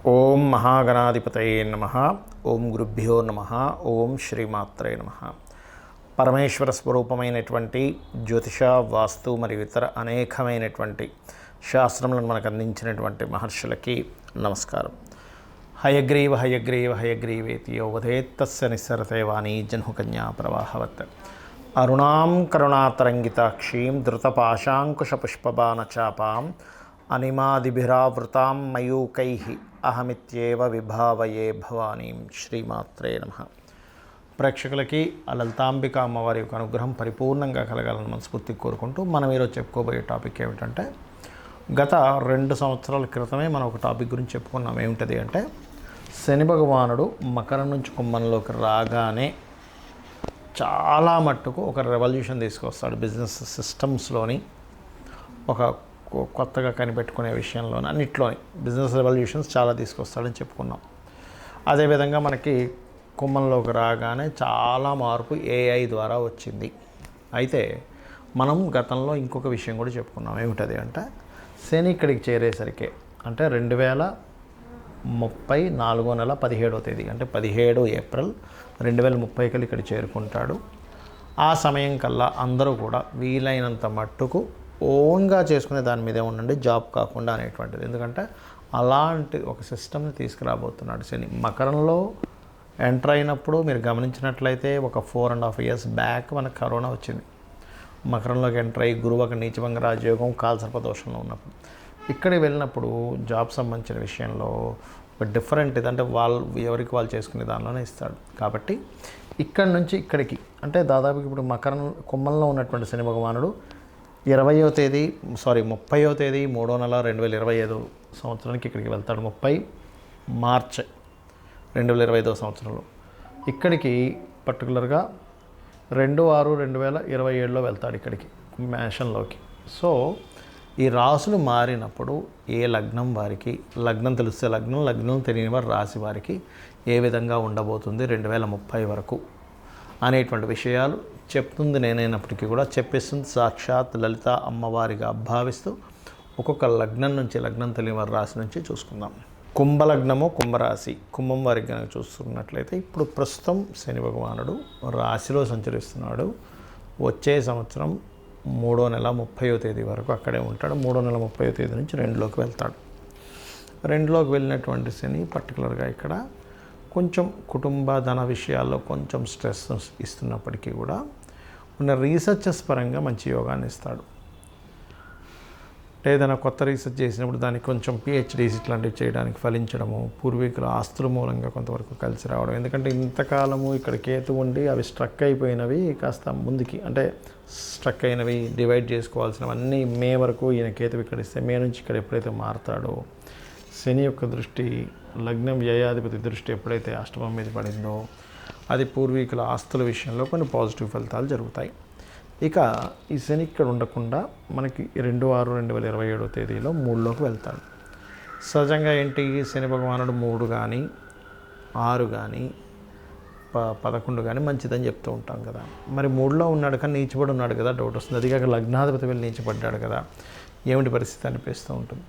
ఓం మహాగణాధిపతయే నమః. ఓం గురుభ్యో నమః. ఓం శ్రీమాత్రే నమః. పరమేశ్వర స్వరూపమైనటువంటి జ్యోతిష, వాస్తు మరియు ఇతర అనేకమైనటువంటి శాస్త్రములను మనకు అందించినటువంటి మహర్షులకి నమస్కారం. హయగ్రీవ హయగ్రీవ హయగ్రీవేతి యోవధేత్తస్య నిస్సరతే వాణీ జన్హుకన్యా ప్రవాహవత్. అరుణాం కరుణాతరంగితాక్షీం ధృతపాశాంకుశపుష్పబాణచాపాం అనిమాదిభిరావృతాం మయూకైః అహమిత్యేవ విభావయే భవానీం. శ్రీమాత్రే నమః. ప్రేక్షకులకి ఆ లలితాంబిక అమ్మవారి యొక్క అనుగ్రహం పరిపూర్ణంగా కలగాలని మనస్ఫూర్తిగా కోరుకుంటూ మనం ఈరోజు చెప్పుకోబోయే టాపిక్ ఏమిటంటే, గత 2 సంవత్సరాల క్రితమే మనం ఒక టాపిక్ గురించి చెప్పుకున్నాం. ఏమిటది అంటే, శని భగవానుడు మకరం నుంచి కుంభంలోకి రాగానే చాలా మట్టుకు ఒక రెవల్యూషన్ తీసుకొస్తాడు. బిజినెస్ సిస్టమ్స్లోని ఒక కొత్తగా కనిపెట్టుకునే విషయంలోని అన్నిట్లోని బిజినెస్ రెవల్యూషన్స్ చాలా తీసుకొస్తాడని చెప్పుకున్నాం. అదేవిధంగా మనకి కుంభంలోకి రాగానే చాలా మార్పు ఏఐ ద్వారా వచ్చింది. అయితే మనం గతంలో ఇంకొక విషయం కూడా చెప్పుకున్నాం. ఏమిటది అంటే, శని ఇక్కడికి చేరేసరికి అంటే 2030 4వ నెల 17వ తేదీ అంటే 17 ఏప్రిల్ 2030 కల్లా ఇక్కడ చేరుకుంటాడు. ఆ సమయం కల్లా అందరూ కూడా వీలైనంత మట్టుకు ఓన్గా చేసుకునే దాని మీదే ఉండండి, జాబ్ కాకుండా అనేటువంటిది. ఎందుకంటే అలాంటి ఒక సిస్టమ్ని తీసుకురాబోతున్నాడు శని. మకరంలో ఎంటర్ అయినప్పుడు మీరు గమనించినట్లయితే ఒక 4.5 years బ్యాక్ మనకు కరోనా వచ్చింది. మకరంలోకి ఎంటర్ అయ్యి గురువు ఒక నీచభంగ రాజయోగం కాలసర్పదోషంలో ఉన్నప్పుడు ఇక్కడికి వెళ్ళినప్పుడు జాబ్ సంబంధించిన విషయంలో ఒక డిఫరెంట్ ఇదంటే వాళ్ళు ఎవరికి వాళ్ళు చేసుకునే దానిలోనే ఇస్తాడు. కాబట్టి ఇక్కడి నుంచి ఇక్కడికి అంటే దాదాపుకి ఇప్పుడు కుంభంలో ఉన్నటువంటి శని భగవానుడు 30వ తేదీ 30వ తేదీ 3వ నెల 2025 సంవత్సరానికి ఇక్కడికి వెళ్తాడు. 30 మార్చ్ 2025 సంవత్సరంలో ఇక్కడికి పర్టికులర్గా 2/6/2027లో వెళ్తాడు ఇక్కడికి మేషంలోకి. సో ఈ రాసులు మారినప్పుడు ఏ లగ్నం వారికి, లగ్నం తెలిస్తే లగ్నం తెలియని వారి రాశి వారికి ఏ విధంగా ఉండబోతుంది 2030 వరకు అనేటువంటి విషయాలు చెప్తుంది నేనైనప్పటికీ కూడా చెప్పేస్తుంది సాక్షాత్ లలిత అమ్మవారిగా భావిస్తూ ఒక్కొక్క లగ్నం నుంచి, లగ్నం తెలియని వారి రాశి నుంచి చూసుకుందాం. కుంభలగ్నము, కుంభరాశి, కుంభం వారికి కనుక చూస్తున్నట్లయితే ఇప్పుడు ప్రస్తుతం శని భగవానుడు రాశిలో సంచరిస్తున్నాడు. వచ్చే సంవత్సరం 3వ నెల 30వ తేదీ వరకు అక్కడే ఉంటాడు. 3వ నెల 30వ తేదీ నుంచి 2లోకి వెళ్తాడు. 2లోకి వెళ్ళినటువంటి శని పర్టికులర్గా ఇక్కడ కొంచెం కుటుంబ ధన విషయాల్లో కొంచెం స్ట్రెస్ ఇస్తున్నప్పటికీ కూడా ఉన్న రీసెర్చెస్ పరంగా మంచి యోగాన్ని ఇస్తాడు. ఏదైనా కొత్త రీసెర్చ్ చేసినప్పుడు దానికి కొంచెం పిహెచ్డీస్ ఇట్లాంటివి చేయడానికి ఫలించడము, పూర్వీకుల ఆస్తుల మూలంగా కొంతవరకు కలిసి రావడం. ఎందుకంటే ఇంతకాలము ఇక్కడ కేతు ఉండి అవి స్ట్రక్ అయిపోయినవి కాస్త ముందుకి అంటే స్ట్రక్ అయినవి డివైడ్ చేసుకోవాల్సినవన్నీ మే వరకు ఈయన కేతు ఇక్కడ ఇస్తే మే నుంచి ఇక్కడ ఎప్పుడైతే మారుతాడో శని యొక్క దృష్టి, లగ్నం వ్యయాధిపతి దృష్టి ఎప్పుడైతే అష్టమం మీద పడిందో అది పూర్వీకుల ఆస్తుల విషయంలో కొన్ని పాజిటివ్ ఫలితాలు జరుగుతాయి. ఇక ఈ శని ఇక్కడ ఉండకుండా మనకి 2/6/2027 తేదీలో 3లోకి వెళ్తాడు. సహజంగా ఏంటి, శని భగవానుడు 3 కానీ 6 కానీ 11 కానీ మంచిదని చెప్తూ ఉంటాం కదా. మరి 3లో ఉన్నాడు కానీ నీచబడి ఉన్నాడు కదా, డౌట్ వస్తుంది. అదిగాక లగ్నాధిపతి వెళ్ళి నీచబడ్డాడు కదా, ఏమిటి పరిస్థితి అనిపిస్తూ ఉంటుంది.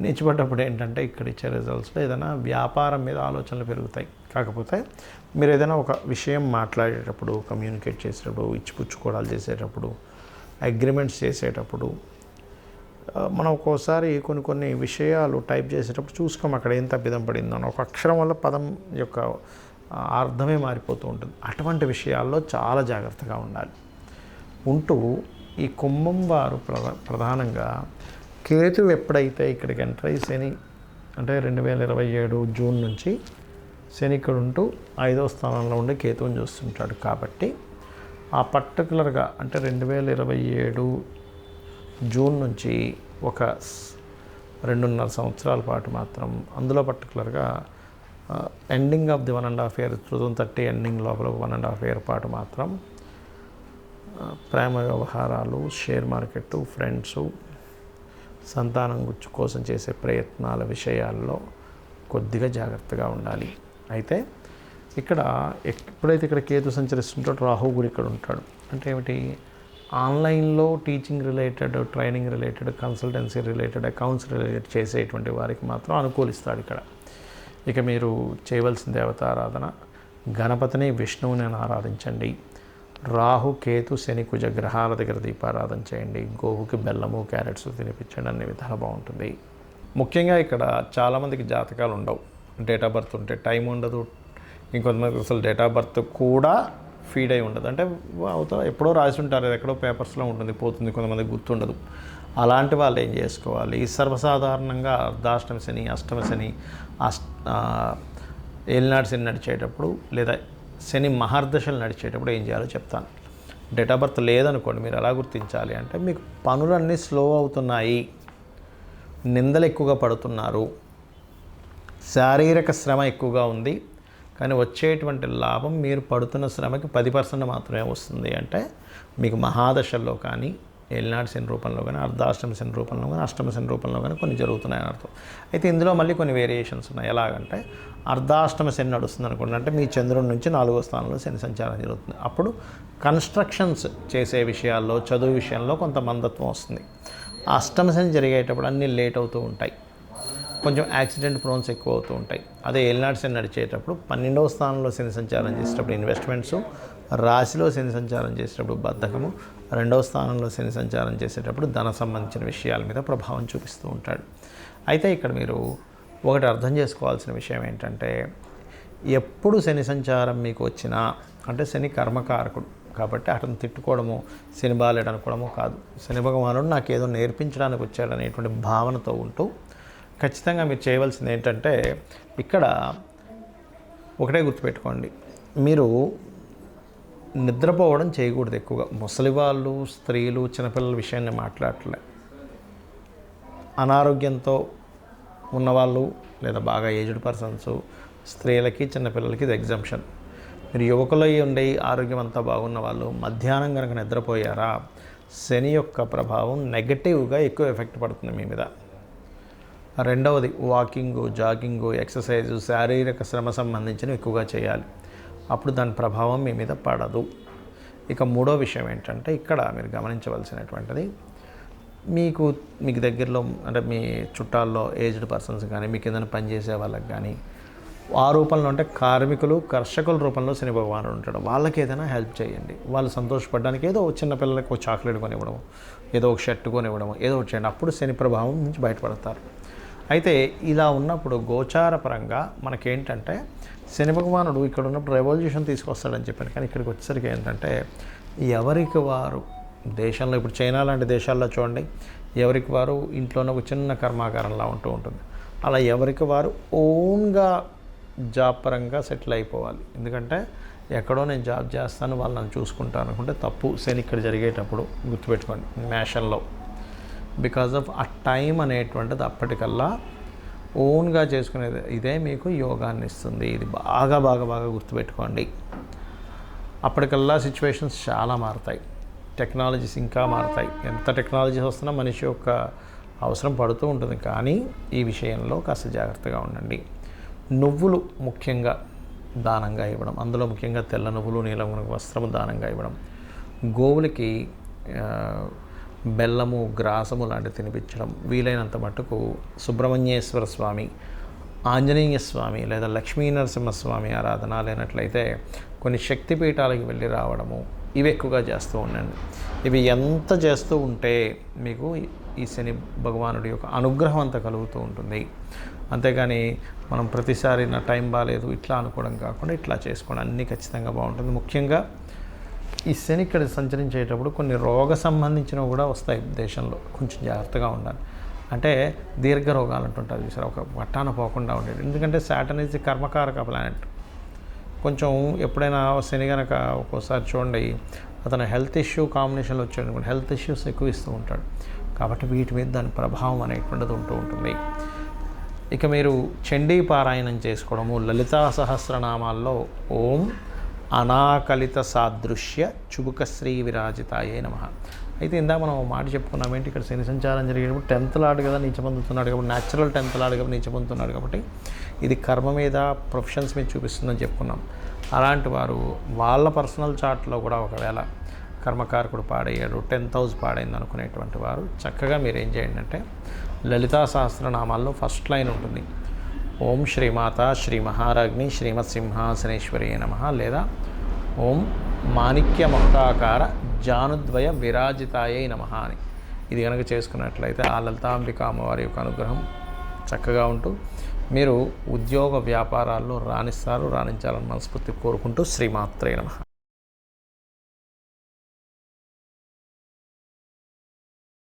నీచబడ్డప్పుడు ఏంటంటే ఇక్కడ ఇచ్చే రిజల్ట్స్లో ఏదైనా వ్యాపారం మీద ఆలోచనలు పెరుగుతాయి. కాకపోతే మీరు ఏదైనా ఒక విషయం మాట్లాడేటప్పుడు, కమ్యూనికేట్ చేసేటప్పుడు, ఇచ్చిపుచ్చుకోవడాలు చేసేటప్పుడు, అగ్రిమెంట్స్ చేసేటప్పుడు మనం ఒక్కోసారి కొన్ని విషయాలు టైప్ చేసేటప్పుడు చూసుకోం అక్కడ ఏం తప్పిదం పడిందో. ఒక అక్షరం వల్ల పదం యొక్క అర్థమే మారిపోతూ ఉంటుంది. అటువంటి విషయాల్లో చాలా జాగ్రత్తగా ఉంటూ ఈ కుంభం వారు ప్రధానంగా కేతు ఎప్పుడైతే ఇక్కడికి ఎంటర్ అయ్యి శని అంటే 2027 జూన్ నుంచి శని ఇక్కడ ఉంటూ 5వ స్థానంలో ఉండి కేతువుని చూస్తుంటాడు. కాబట్టి ఆ పర్టికులర్గా అంటే 2027 జూన్ నుంచి ఒక 2.5 సంవత్సరాల పాటు మాత్రం అందులో పర్టికులర్గా ending of the 1.5 year 2030 ending లోపల 1.5 year పాటు మాత్రం ప్రేమ వ్యవహారాలు, షేర్ మార్కెట్, ఫ్రెండ్సు, సంతానం కోసం చేసే ప్రయత్నాల విషయాల్లో కొద్దిగా జాగ్రత్తగా ఉండాలి. అయితే ఇక్కడ ఎప్పుడైతే ఇక్కడ కేతు సంచరిస్తుంటాడో రాహువు కూడా ఇక్కడ ఉంటాడు. అంటే ఏమిటి, ఆన్లైన్లో teaching related, training related, consultancy related, accounts related చేసేటువంటి వారికి మాత్రం అనుకూలిస్తాడు ఇక్కడ. ఇక మీరు చేయవలసిన దేవతారాధన గణపతిని, విష్ణువుని ఆరాధించండి. రాహు, కేతు, శని, కుజ గ్రహాల దగ్గర దీపారాధన చేయండి. గోవుకి బెల్లము, క్యారెట్స్ తినిపించండి. అన్ని విధాలు బాగుంటుంది. ముఖ్యంగా ఇక్కడ చాలామందికి జాతకాలు ఉండవు. డేట్ ఆఫ్ బర్త్ ఉంటే టైం ఉండదు. ఇంకొంతమందికి అసలు డేట్ ఆఫ్ బర్త్ కూడా ఫీడ్ అయి ఉండదు. అంటే ఎప్పుడో రాసి ఉంటారు, ఎక్కడో పేపర్స్లో ఉంటుంది, పోతుంది, కొంతమందికి గుర్తుండదు. అలాంటి వాళ్ళు ఏం చేసుకోవాలి? సర్వసాధారణంగా అర్ధాష్టమి శని, అష్టమ శని, ఏలినాటి శని నడిచేటప్పుడు లేదా శని మహర్దశలు నడిచేటప్పుడు ఏం చేయాలో చెప్తాను. డేట్ ఆఫ్ బర్త్ లేదనుకోండి, మీరు ఎలా గుర్తించాలి అంటే మీకు పనులన్నీ స్లో అవుతున్నాయి, నిందలు ఎక్కువగా పడుతున్నారు, శారీరక శ్రమ ఎక్కువగా ఉంది, కానీ వచ్చేటువంటి లాభం మీరు పడుతున్న శ్రమకి 10% మాత్రమే వస్తుంది అంటే మీకు మహాదశల్లో కానీ, ఏలినాటి శని రూపంలో కానీ, అర్ధాష్టమి శని రూపంలో కానీ, అష్టమ శని రూపంలో కానీ కొన్ని జరుగుతున్నాయని అర్థం. అయితే ఇందులో మళ్ళీ కొన్ని వేరియేషన్స్ ఉన్నాయి. ఎలాగంటే అర్ధాష్టమ శని నడుస్తుంది అనుకోండి, అంటే మీ చంద్రుడి నుంచి 4వ స్థానంలో శని సంచారం జరుగుతుంది. అప్పుడు కన్స్ట్రక్షన్స్ చేసే విషయాల్లో, చదువు విషయంలో కొంత మందత్వం వస్తుంది. అష్టమ శని జరిగేటప్పుడు అన్నీ లేట్ అవుతూ ఉంటాయి, కొంచెం యాక్సిడెంట్ ప్రోన్స్ ఎక్కువ అవుతూ ఉంటాయి. అదే ఏలినాటి శని నడిచేటప్పుడు 12వ స్థానంలో శని సంచారం చేసేటప్పుడు ఇన్వెస్ట్మెంట్స్, రాశిలో శని సంచారం చేసేటప్పుడు బద్ధకము, 2వ స్థానంలో శని సంచారం చేసేటప్పుడు ధన సంబంధించిన విషయాల మీద ప్రభావం చూపిస్తూ ఉంటాడు. అయితే ఇక్కడ మీరు ఒకటి అర్థం చేసుకోవాల్సిన విషయం ఏంటంటే, ఎప్పుడు శని సంచారం మీకు వచ్చినా, అంటే శని కర్మకారకుడు కాబట్టి అతను తిట్టుకోవడము, శని బాలేడు అనుకోవడము కాదు. శని భగవానుడు నాకేదో నేర్పించడానికి వచ్చాడనేటువంటి భావనతో ఉంటూ ఖచ్చితంగా మీరు చేయవలసింది ఏంటంటే, ఇక్కడ ఒకటే గుర్తుపెట్టుకోండి, మీరు నిద్రపోవడం చేయకూడదు ఎక్కువగా. ముసలి వాళ్ళు, స్త్రీలు, చిన్నపిల్లల విషయాన్ని మాట్లాడలే. అనారోగ్యంతో ఉన్నవాళ్ళు లేదా బాగా ఏజ్డ్ పర్సన్స్, స్త్రీలకి, చిన్నపిల్లలకి ఇది ఎగ్జంప్షన్. మీరు యువకులు ఉండి ఆరోగ్యం అంతా బాగున్న వాళ్ళు మధ్యాహ్నం కనుక నిద్రపోయారా, శని యొక్క ప్రభావం నెగటివ్గా ఎక్కువ ఎఫెక్ట్ పడుతుంది మీ మీద. రెండవది వాకింగు, జాగింగు, ఎక్సర్సైజు, శారీరక శ్రమ సంబంధించినవి ఎక్కువగా చేయాలి. అప్పుడు దాని ప్రభావం మీ మీద పడదు. ఇక మూడో విషయం ఏంటంటే, ఇక్కడ మీరు గమనించవలసినటువంటిది, మీకు దగ్గరలో అంటే మీ చుట్టాల్లో ఏజ్డ్ పర్సన్స్ కానీ, మీకు ఏదైనా పనిచేసే వాళ్ళకి కానీ, ఆ రూపంలో అంటే కార్మికులు, కర్షకుల రూపంలో శని భగవానుడు ఉంటాడు. వాళ్ళకి ఏదైనా హెల్ప్ చేయండి. వాళ్ళు సంతోషపడడానికి ఏదో చిన్న పిల్లలకి ఒక చాక్లెట్ కొనివ్వడం, ఏదో ఒక షర్ట్ కొనివ్వడం, ఏదో ఒకటి చేయండి. అప్పుడు శని ప్రభావం నుంచి బయటపడతారు. అయితే ఇలా ఉన్నప్పుడు గోచార పరంగా మనకేంటంటే, శని భగవానుడు ఇక్కడ ఉన్నప్పుడు రెవల్యూషన్ తీసుకొస్తాడని చెప్పాను, కానీ ఇక్కడికి వచ్చేసరికి ఏంటంటే ఎవరికి వారు దేశంలో, ఇప్పుడు చైనా లాంటి దేశాల్లో చూడండి, ఎవరికి వారు ఇంట్లోనే ఒక చిన్న కర్మాగారంలా ఉంటూ ఉంటుంది. అలా ఎవరికి వారు ఓన్గా జాబ్ పరంగా సెటిల్ అయిపోవాలి. ఎందుకంటే ఎక్కడో నేను జాబ్ చేస్తాను, వాళ్ళు నన్ను చూసుకుంటాను అనుకుంటే తప్పు. శని ఇక్కడ జరిగేటప్పుడు గుర్తుపెట్టుకోండి, మేషంలో బికాజ్ ఆఫ్ ఆ టైం అనేటువంటిది అప్పటికల్లా ఓన్గా చేసుకునేది ఇదే మీకు యోగాన్ని ఇస్తుంది. ఇది బాగా బాగా బాగా గుర్తుపెట్టుకోండి. అప్పటికల్లా సిచ్యువేషన్స్ చాలా మారుతాయి, టెక్నాలజీస్ ఇంకా మారుతాయి. ఎంత టెక్నాలజీస్ వస్తున్నా మనిషి యొక్క అవసరం పడుతూ ఉంటుంది. కానీ ఈ విషయంలో కాస్త జాగ్రత్తగా ఉండండి. నువ్వులు ముఖ్యంగా దానంగా ఇవ్వడం, అందులో ముఖ్యంగా తెల్ల నువ్వులు, నీలం వస్త్రము దానంగా ఇవ్వడం, గోవులకి బెల్లము, గ్రాసము లాంటివి తినిపించడం, వీలైనంత మట్టుకు సుబ్రహ్మణ్యేశ్వర స్వామి, ఆంజనేయ స్వామి లేదా లక్ష్మీ నరసింహస్వామి ఆరాధన లేనట్లయితే కొన్ని శక్తిపీఠాలకు వెళ్ళి రావడము, ఇవి ఎక్కువగా చేస్తూ ఉండండి. ఇవి ఎంత చేస్తూ ఉంటే మీకు ఈ శని భగవానుడి యొక్క అనుగ్రహం అంతా కలుగుతూ ఉంటుంది. అంతేగాని మనం ప్రతిసారి నా టైం బాగాలేదు ఇట్లా అనుకోవడం కాకుండా ఇట్లా చేసుకోవడం అన్నీ ఖచ్చితంగా బాగుంటుంది. ముఖ్యంగా ఈ శని ఇక్కడ సంచరించేటప్పుడు కొన్ని రోగ సంబంధించినవి కూడా వస్తాయి దేశంలో, కొంచెం జాగ్రత్తగా ఉండాలి. అంటే దీర్ఘ రోగాలు అంటుంటారు చూసారు, ఒక పట్టాన పోకుండా ఉండేది. ఎందుకంటే సాటర్న్ ఈజ్ ది కర్మకారక ప్లానెట్. కొంచెం ఎప్పుడైనా శని కనుక ఒక్కోసారి చూడండి, అతను హెల్త్ ఇష్యూ కాంబినేషన్లో వచ్చాడు, హెల్త్ ఇష్యూస్ ఎక్కువ ఇస్తూ ఉంటాడు. కాబట్టి వీటి మీద దాని ప్రభావం అనేటువంటిది ఉంటూ ఉంటుంది. ఇక మీరు చండీ పారాయణం చేసుకోవడము, లలితా సహస్రనామాల్లో ఓం అనాకలిత సాదృశ్య చుబుకశ్రీ విరాజితాయే నమః. అయితే ఇందాక మనం మాట చెప్పుకున్నాం ఏంటి, ఇక్కడ శని సంచారం జరిగేటప్పుడు 10th లార్డ్ కదా నీచ పొందుతున్నాడు కాబట్టి, న్యాచురల్ 10th లార్డ్ కాబట్టి నీచ పొందుతున్నాడు కాబట్టి ఇది కర్మ మీద, ప్రొఫెషన్స్ మీద చూపిస్తుందని చెప్పుకున్నాం. అలాంటి వారు వాళ్ళ పర్సనల్ చార్ట్లో కూడా ఒకవేళ కర్మకారకుడు పాడయ్యాడు, 10th హౌస్ పాడైంది అనుకునేటువంటి వారు చక్కగా మీరు ఏం చేయండి అంటే, లలితా సహస్రనామాల్లో ఫస్ట్ లైన్ ఉంటుంది, ఓం శ్రీమాత శ్రీ మహారాజ్ని శ్రీమత్ సింహాసనేశ్వరి నమ, లేదా ఓం మాణిక్య మకుటాకార జానుద్వయ విరాజితాయై నమ అని ఇది కనుక చేసుకున్నట్లయితే ఆ లలితాంబిక అమ్మవారి యొక్క అనుగ్రహం చక్కగా ఉంటూ మీరు ఉద్యోగ వ్యాపారాల్లో రాణించాలని మనస్ఫూర్తి కోరుకుంటూ శ్రీమాత్రే నమః.